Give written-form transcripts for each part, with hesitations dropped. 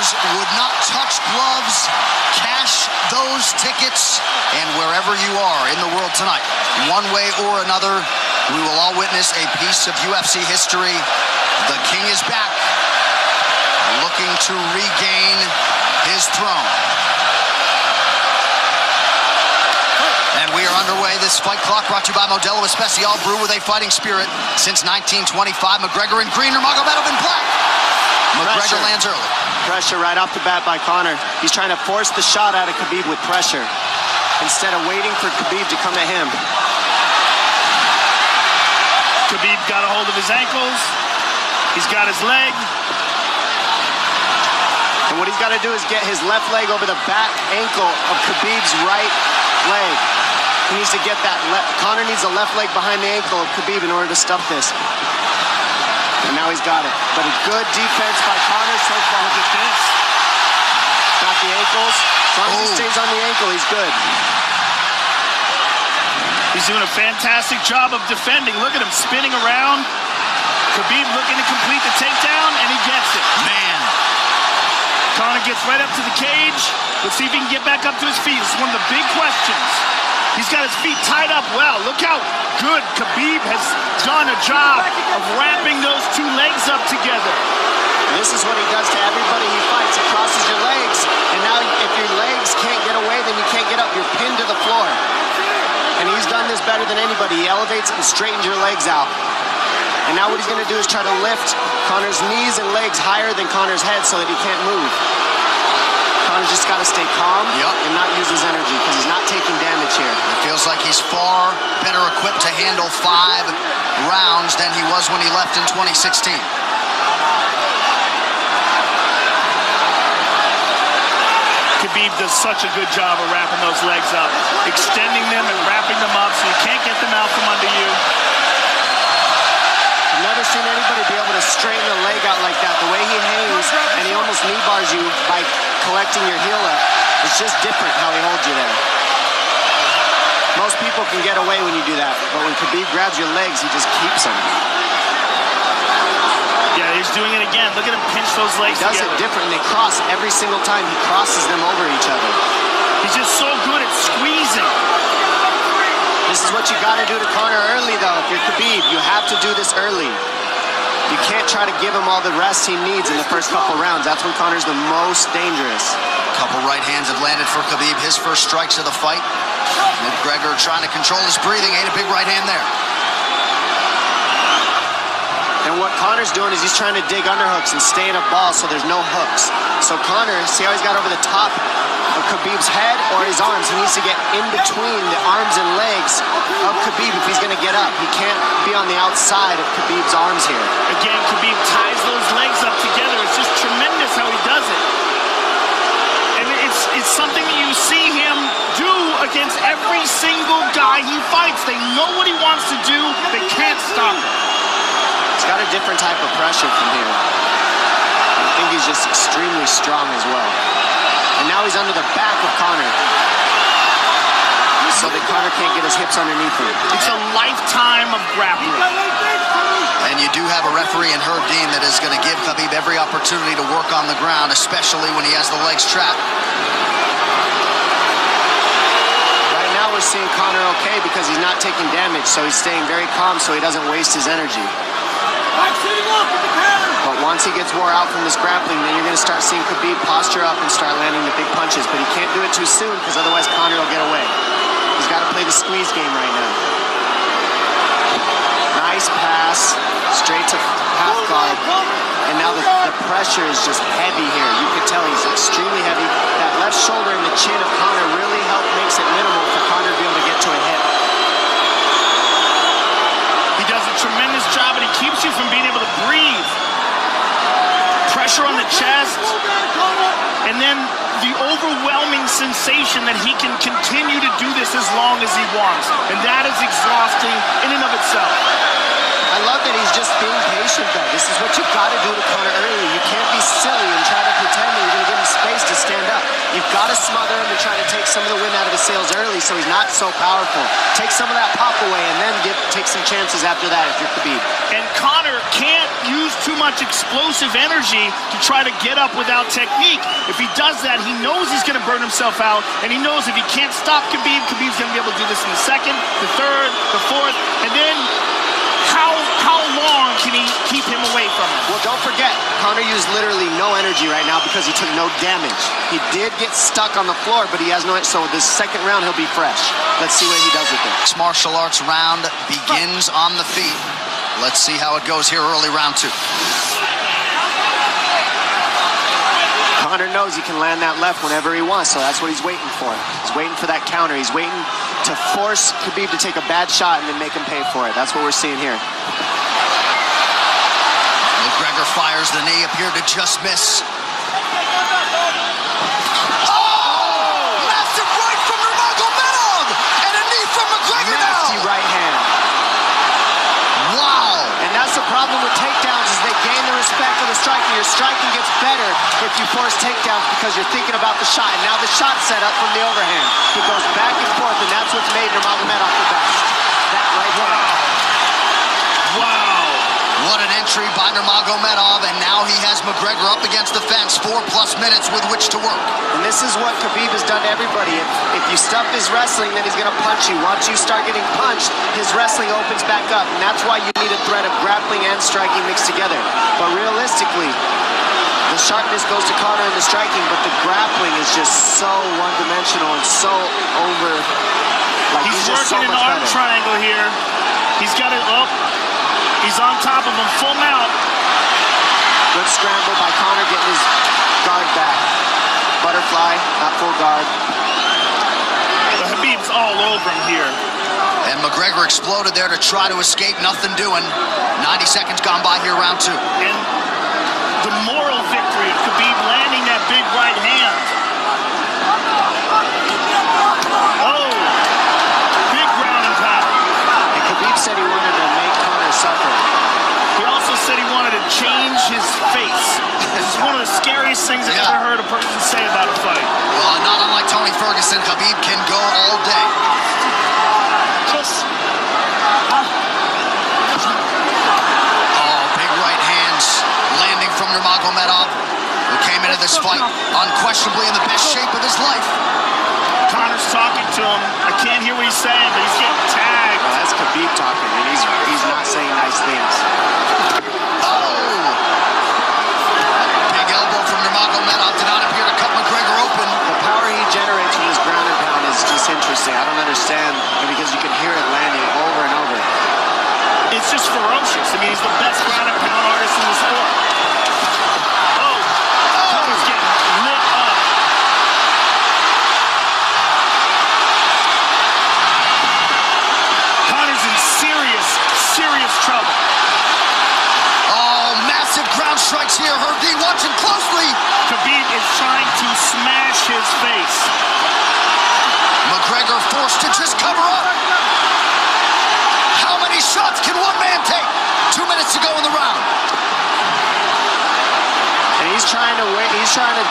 fighters would not touch gloves, cash those tickets, and wherever you are in the world tonight, one way or another, we will all witness a piece of UFC history. The King is back, looking to regain his throne. And we are underway. This fight clock brought to you by Modelo Especial, brew with a fighting spirit since 1925. McGregor in green, Nurmagomedov in black. McGregor lands early. Pressure right off the bat by Conor. He's trying to force the shot out of Khabib with pressure instead of waiting for Khabib to come at him. Khabib got a hold of his ankles. He's got his leg. And what he's got to do is get his left leg over the back ankle of Khabib's right leg. He needs to get that Conor needs a left leg behind the ankle of Khabib in order to stop this. And now he's got it. But a good defense by Conor so far. Defense. Got the ankles. As long as he stays on the ankle, he's good. He's doing a fantastic job of defending. Look at him spinning around. Khabib looking to complete the takedown, and he gets it. Man. Conor gets right up to the cage. Let's see if he can get back up to his feet. This is one of the big questions. He's got his feet tied up well. Look how good Khabib has done a job of wrapping those two legs up together. This is what he does to everybody he fights. He crosses your legs, and now if your legs can't get away, then you can't get up. You're pinned to the floor. And he's done this better than anybody. He elevates and straightens your legs out. And now what he's going to do is try to lift Conor's knees and legs higher than Conor's head so that he can't move. Conor's just got to stay calm and not use his energy because he's not taking damage here. It feels like he's far better equipped to handle 5 rounds than he was when he left in 2016. Khabib does such a good job of wrapping those legs up, extending them and wrapping them up so you can't get them out from under you. I've never seen anybody be able to straighten a leg out like that. The way he hangs, and he almost knee bars you by collecting your heel up. It's just different how he holds you there. Most people can get away when you do that, but when Khabib grabs your legs, he just keeps them. Yeah, he's doing it again. Look at him pinch those legs together. He does it different, and they cross every single time. He crosses them over each other. He's just so good at squeezing. This is what you got to do to Conor early, though. If you're Khabib, you have to do this early. You can't try to give him all the rest he needs in the first couple rounds. That's when Conor's the most dangerous. Couple right hands have landed for Khabib. His first strikes of the fight. McGregor trying to control his breathing. Ate a big right hand there. And what Conor's doing is he's trying to dig underhooks and stay in a ball so there's no hooks. So Conor, see how he's got over the top of Khabib's head or his arms? He needs to get in between the arms and legs of Khabib if he's going to get up. He can't be on the outside of Khabib's arms here. Again, Khabib ties those legs up together. It's just tremendous how he does it. And it's something that you see him do against every single guy he fights. They know what he wants to do. They can't stop him. He's got a different type of pressure from here. I think he's just extremely strong as well. And now he's under the back of Conor. So that Conor can't get his hips underneath him. It's a lifetime of grappling. And you do have a referee in Herb Dean that is going to give Khabib every opportunity to work on the ground, especially when he has the legs trapped. Right now we're seeing Conor okay because he's not taking damage, so he's staying very calm so he doesn't waste his energy. But once he gets wore out from this grappling, then you're going to start seeing Khabib posture up and start landing the big punches. But he can't do it too soon because otherwise Conor will get away. He's got to play the squeeze game right now. Nice pass, straight to half guard. And now the pressure is just heavy here. You can tell he's extremely heavy. That left shoulder and the chin of Conor really makes it minimal for Conor to be able to get to a hit. He does a tremendous job, and he keeps you from being able to breathe. Pressure on the chest, and then the overwhelming sensation that he can continue to do this as long as he wants. And that is exhausting in and of itself. I love that he's just being patient, though. This is what you've got to do to Conor early. You can't be silly and try to pretend that you're going to give him space to stand up. You've got to smother him and try to take some of the wind out of his sails early so he's not so powerful. Take some of that pop away and then take some chances after that if you're Khabib. And Conor can't use too much explosive energy to try to get up without technique. If he does that, he knows he's going to burn himself out, and he knows if he can't stop Khabib, Khabib's going to be able to do this in the second, the third, the fourth, and then how long can he keep him away from him? Well, don't forget, Conor used literally no energy right now because he took no damage. He did get stuck on the floor, but he has no, so this second round he'll be fresh. Let's see what he does with it. This martial arts round begins on the feet. Let's see how it goes here early round 2. Conor knows he can land that left whenever he wants, so that's what he's waiting for. He's waiting for that counter. He's waiting to force Khabib to take a bad shot and then make him pay for it. That's what we're seeing here. McGregor fires the knee, appeared to just miss. Massive right from Nurmagomedov! And a knee from McGregor now! Nasty right hand. Wow! And that's the problem with takedowns, is they gain the respect of the striking. Your striking gets better if you force takedowns because you're thinking about the shot. And now the shot's set up from the overhand. He goes back and forth, and that's what's made Nurmagomedov the best. That right hand. Wow. What an entry by Nurmagomedov, and now he has McGregor up against the fence, 4+ minutes with which to work. And this is what Khabib has done to everybody. If you stuff his wrestling, then he's going to punch you. Once you start getting punched, his wrestling opens back up, and that's why you need a threat of grappling and striking mixed together. But realistically, the sharpness goes to Conor in the striking, but the grappling is just so one-dimensional and so over. Like He's just working so an much arm better. triangle here. He's got it up. He's on top of him, full mount. Good scramble by Conor, getting his guard back. Butterfly, not full guard. But Khabib's all over him here. And McGregor exploded there to try to escape, nothing doing. 90 seconds gone by here, round 2. And the moral victory of Khabib landing that big right hand. Oh, big ground and pound. And Khabib said he wanted to make Conor suffer. He also said he wanted to change his face. This is one of the scariest things I've ever heard a person say about a fight. Well, not unlike Tony Ferguson, Khabib can go all day. Oh, big right hands landing from Nurmagomedov, who came into this fight unquestionably in the best shape of his life. Conor's talking to him. I can't hear what he's saying, but he's getting tagged. Well, that's Khabib talking, and he's not saying nice things. Oh! Big elbow from Nurmagomedov did not appear to cut McGregor open. The power he generates from this ground and pound is just interesting. I don't understand, because you can hear it landing over and over. It's just ferocious. I mean, he's the best ground and pound artist in the sport. Oh, Conor's getting lit up. Conor's in serious trouble. Oh, massive ground strikes here. Herb D watching closely. Khabib is trying to smash his face. McGregor forced to just cover up. How many shots can one man take? 2 minutes to go in the round. And he's trying to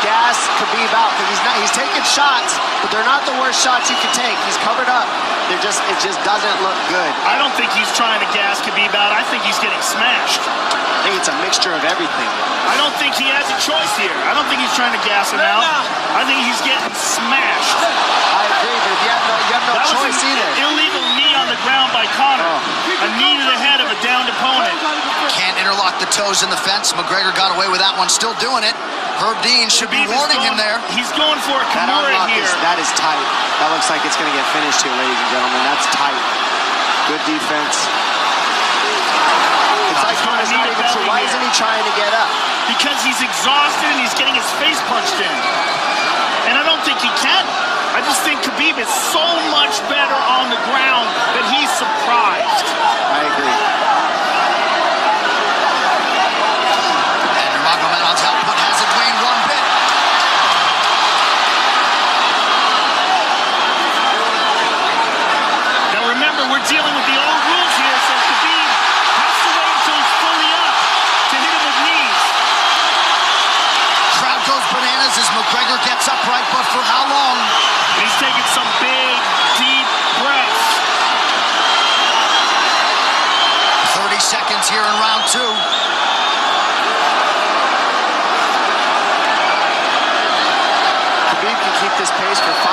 gas Khabib out, because he's taking shots, but they're not the worst shots he can take. He's covered up. It just doesn't look good. I don't think he's trying to gas Khabib out. I think he's getting smashed. I think it's a mixture of everything. I don't think he has a choice here. I don't think he's trying to gas him out. I think he's getting smashed. I agree, but you have no choice either. Illegal knee on the ground by Conor. A knee to the head of a downed opponent. Can't interlock the toes in the fence. McGregor got away with that one, still doing it. Herb Dean should be warning him there. He's going for a That Kimura unlock here. that is tight. That looks like it's going to get finished here, ladies and gentlemen. That's tight. Good defense. It's like Conor's not even sure. Why isn't he trying to get up? Because he's exhausted and he's getting his face punched in. And I don't think he can. I just think Khabib is so much better on the ground that he's surprised. I agree. And Nurmagomedov's output hasn't waned one bit. Now remember, we're dealing with the old rules here, so Khabib has to wait until he's fully up to hit him with knees. Crowd goes bananas as McGregor gets upright, but for how long? And he's taking some big, deep seconds here in round 2. Khabib can keep this pace for 5.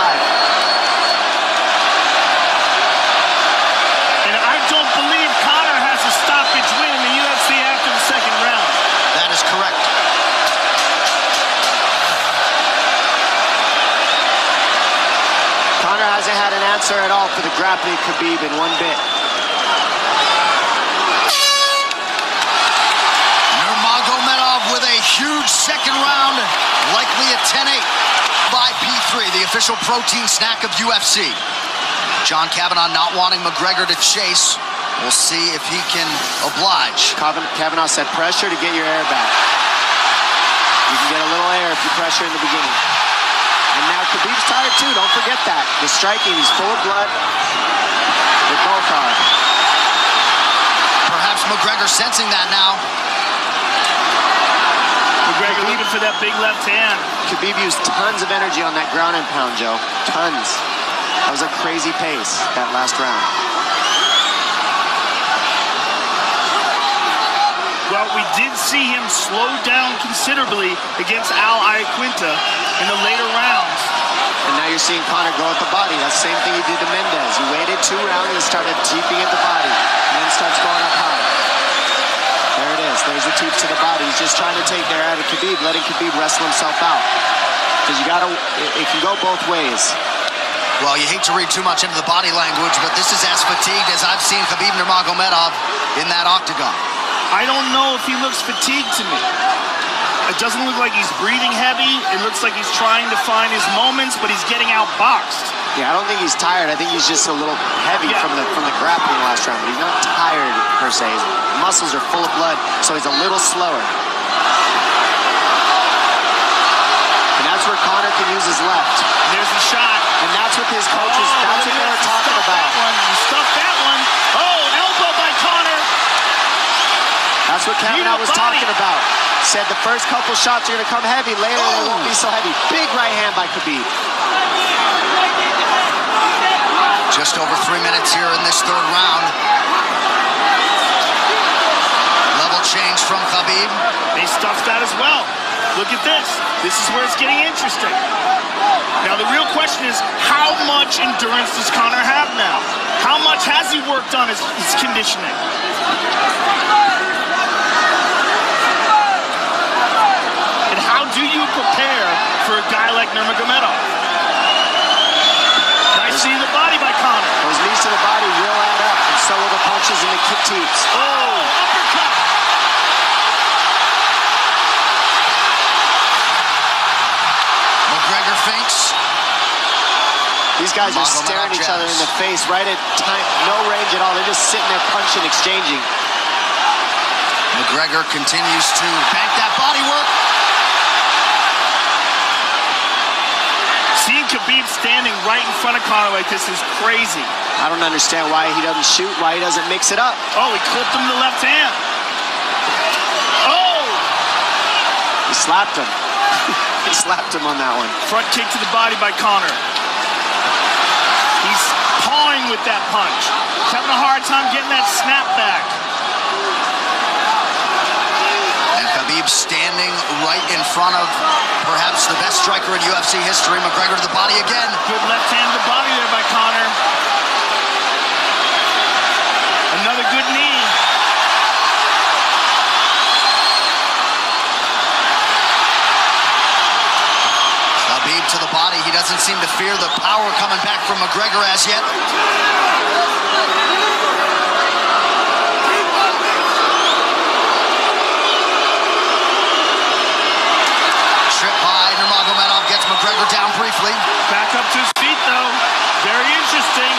And I don't believe Conor has a stoppage win in the UFC after the second round. That is correct. Conor hasn't had an answer at all for the grappling Khabib in one bit. Nurmagomedov with a huge second round, likely a 10-8 by P3, the official protein snack of UFC. John Kavanagh not wanting McGregor to chase. We'll see if he can oblige. Kavanagh said pressure to get your air back. You can get a little air if you pressure in the beginning. And now Khabib's tired too, don't forget that. The striking, he's full of blood. They both are. Perhaps McGregor sensing that now. McGregor looking for that big left hand. Khabib used tons of energy on that ground and pound, Joe. Tons. That was a crazy pace, that last round. Well, we did see him slow down considerably against Iaquinta in the later rounds. And now you're seeing Conor go at the body. That's the same thing he did to Mendez. He waited 2 rounds and started teeping at the body. And then starts going up high. There it is. There's the teep to the body. He's just trying to take their out of Khabib, letting Khabib wrestle himself out. Because you gotta, it can go both ways. Well, you hate to read too much into the body language, but this is as fatigued as I've seen Khabib Nurmagomedov in that octagon. I don't know if he looks fatigued to me. It doesn't look like he's breathing heavy. It looks like he's trying to find his moments, but he's getting outboxed. Yeah, I don't think he's tired. I think he's just a little heavy from the grappling last round. But he's not tired per se. His muscles are full of blood, so he's a little slower. And that's where Conor can use his left. There's the shot. And that's what his coaches, that's what they were talking about. He stuffed that one. Oh, elbow by Conor. That's what Kavanagh was talking about. Said the first couple shots are going to come heavy. Later, they won't be so heavy. Big right hand by Khabib. Just over 3 minutes here in this third round. Level change from Khabib. They stuffed that as well. Look at this. This is where it's getting interesting. Now, the real question is, how much endurance does Conor have now? How much has he worked on his conditioning? And how do you prepare for a guy like Nurmagomedov? Nice seeing the body by Conor. Those knees to the body will add up, and so will the punches and the kick teeps. Oh, uppercut. McGregor feints. These guys are staring each other in the face right at time, no range at all. They're just sitting there punching, exchanging. McGregor continues to bank that body work. Seeing Khabib standing right in front of Conor like this is crazy. I don't understand why he doesn't shoot, why he doesn't mix it up. Oh, he clipped him to the left hand. Oh! He slapped him. He slapped him on that one. Front kick to the body by Conor. He's pawing with that punch. He's having a hard time getting that snap back. And Khabib standing right in front of perhaps the best striker in UFC history. McGregor to the body again. Good left hand to the body there by Conor. Another good knee. Khabib to the body. He doesn't seem to fear the power coming back from McGregor as yet. Trip by Nurmagomedov gets McGregor down briefly. Back up to his feet though. Very interesting.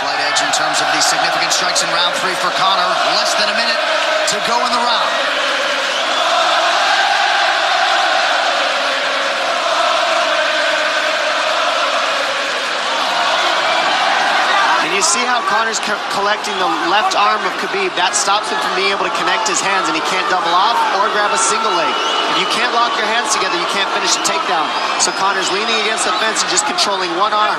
Slight edge in terms of the significant strikes in round 3 for Conor. Less than a minute to go in the round. And you see how Conor's collecting the left arm of Khabib. That stops him from being able to connect his hands, and he can't double off or grab a single leg. If you can't lock your hands together, you can't finish a takedown. So Conor's leaning against the fence and just controlling one arm.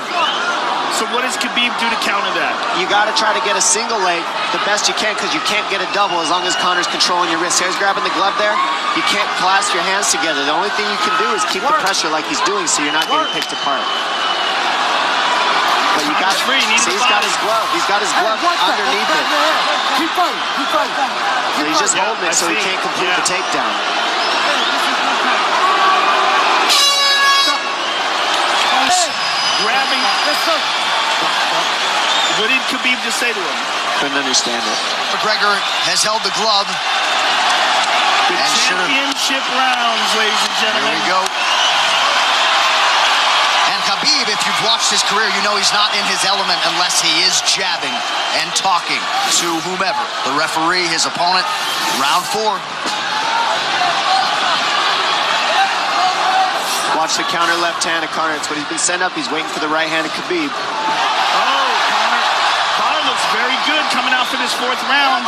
So what does Khabib do to counter that? You got to try to get a single leg the best you can, because you can't get a double as long as Conor's controlling your wrist. Here's grabbing the glove there. You can't clasp your hands together. The only thing you can do is keep the pressure like he's doing, so you're not getting picked apart. But you got free. See, he's got his glove. He's got his glove underneath it. Keep fighting. Keep fighting. So he's just holding it so he can't complete the takedown. Grabbing. What did Khabib just say to him? Couldn't understand it. McGregor has held the glove. The championship rounds, ladies and gentlemen. Here we go. And Khabib, if you've watched his career, you know he's not in his element unless he is jabbing and talking to whomever. The referee, his opponent, round 4. Watch the counter left hand of Conor. It's what he's been setting up. He's waiting for the right hand of Khabib. Oh, Conor looks very good coming out for this 4th round.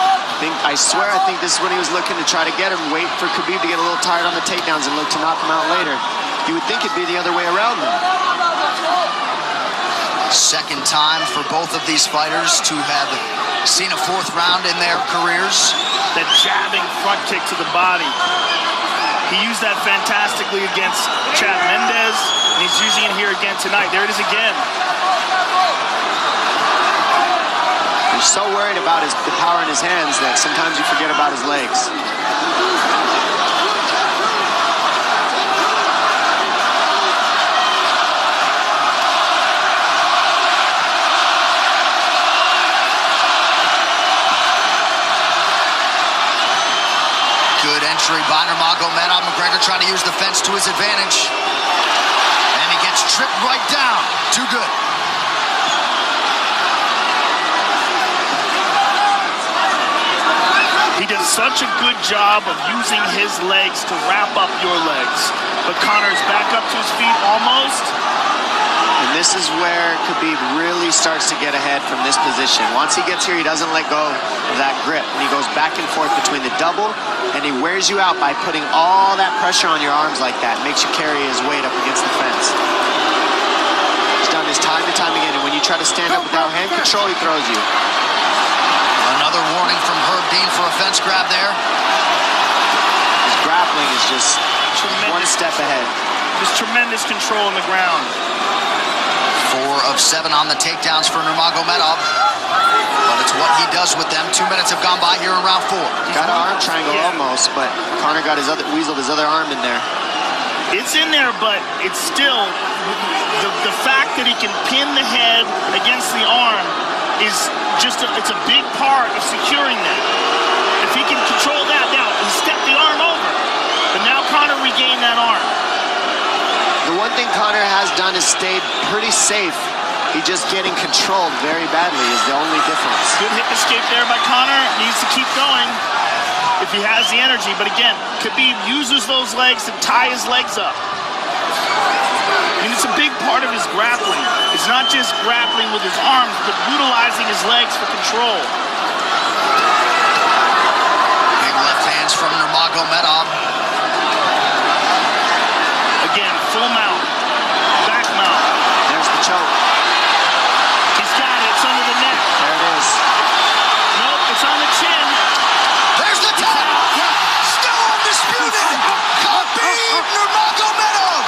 I swear, I think this is when he was looking to try to get him, wait for Khabib to get a little tired on the takedowns and look to knock him out later. You would think it'd be the other way around, though. Second time for both of these fighters to have seen a 4th round in their careers. That jabbing front kick to the body. He used that fantastically against Chad Mendes, and he's using it here again tonight. There it is again. He's so worried about the power in his hands that sometimes you forget about his legs. Good entry by Nurmagomedov. McGregor trying to use the fence to his advantage. And he gets tripped right down. Too good. He does such a good job of using his legs to wrap up your legs. But Conor's back up to his feet almost. And this is where Khabib really starts to get ahead from this position. Once he gets here, he doesn't let go of that grip. And he goes back and forth between the double, and he wears you out by putting all that pressure on your arms like that. Makes you carry his weight up against the fence. He's done this time and time again, and when you try to stand up without hand control, he throws you. Another warning from Herb Dean for a fence grab there. His grappling is just one step ahead. Just tremendous control on the ground. 4 of 7 on the takedowns for Nurmagomedov. But it's what he does with them. 2 minutes have gone by here in round 4. Got an arm triangle almost, but Conor got weaseled his other arm in there. It's in there, but it's still the fact that he can pin the head against the arm is just it's a big part of securing that. If he can control that, now he stepped the arm over, but now Conor regained that arm. The one thing Conor has done is stayed pretty safe. He's just getting controlled very badly is the only difference. Good hip escape there by Conor. Needs to keep going if he has the energy. But again, Khabib uses those legs to tie his legs up. And it's a big part of his grappling. It's not just grappling with his arms, but utilizing his legs for control. Big left hands from Nurmagomedov. Again, full mount, back mount. There's the choke. He's got it. It's under the neck. There it is. Nope, it's on the chin. There's the tap. Still undisputed. Khabib Nurmagomedov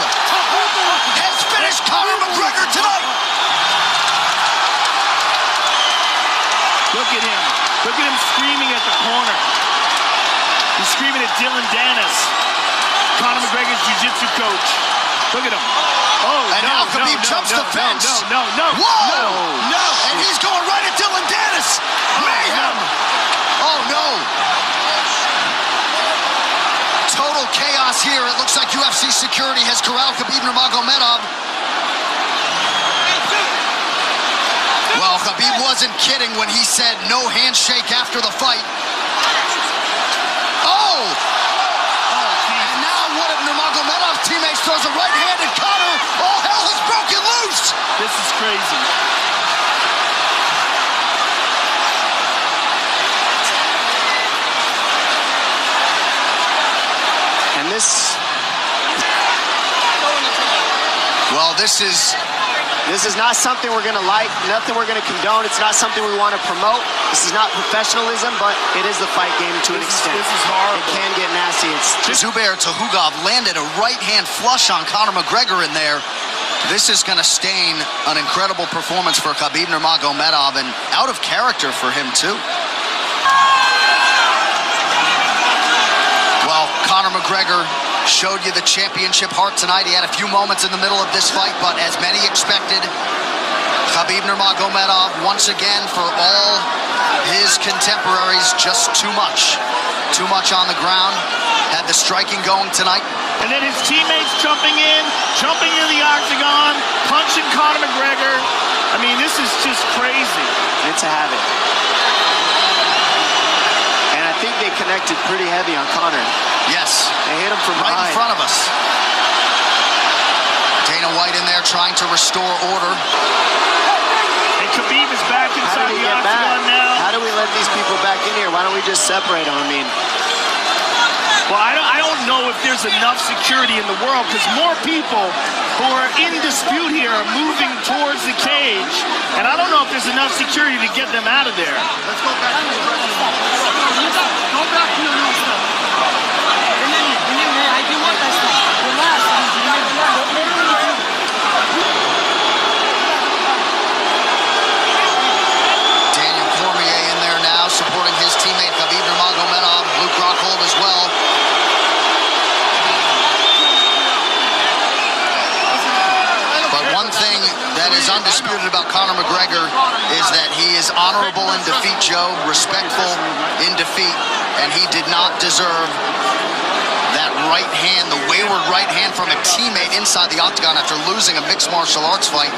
has finished Conor McGregor tonight. Look at him. Look at him screaming at the corner. He's screaming at Dylan Dennis, Conor McGregor's jiu-jitsu coach. Look at him. Oh, and now Khabib jumps the fence. No. Whoa! No! And he's going right at Dylan Dennis. Mayhem! Oh, no. Total chaos here. It looks like UFC security has corralled Khabib Nurmagomedov. Well, Khabib wasn't kidding when he said no handshake after the fight. Oh! And now one of Nurmagomedov's teammates throws a right hand at Conor. All hell has broken loose! This is crazy. Well, this is not something we're going to like, nothing we're going to condone. It's not something we want to promote. This is not professionalism, but it is the fight game to an extent. This is horrible. It can get nasty. Zubair Tukhugov landed a right-hand flush on Conor McGregor in there. This is going to stain an incredible performance for Khabib Nurmagomedov, and out of character for him, too. Well, Conor McGregor showed you the championship heart tonight. He had a few moments in the middle of this fight, but as many expected, Khabib Nurmagomedov, once again, for all his contemporaries, just too much. Too much on the ground. Had the striking going tonight. And then his teammates jumping into the octagon, punching Conor McGregor. I mean, this is just crazy. It's a habit. And I think they connected pretty heavy on Conor. Yes. They hit him from right behind. in front of us. Dana White in there trying to restore order. And Khabib is back inside the octagon now. How do we let these people back in here? Why don't we just separate them? I mean, well, I don't know if there's enough security in the world, because more people who are in dispute here are moving towards the cage, and I don't know if there's enough security to get them out of there. Let's go back. Go back to your room, sir. I do want that stuff. Relax. Daniel Cormier in there now, supporting his teammate Khabib Nurmagomedov. Luke Rockhold as well. But one thing that is undisputed about Conor McGregor is that he is honorable in defeat, Joe, respectful in defeat, and he did not deserve that right hand, the wayward right hand from a teammate inside the octagon after losing a mixed martial arts fight.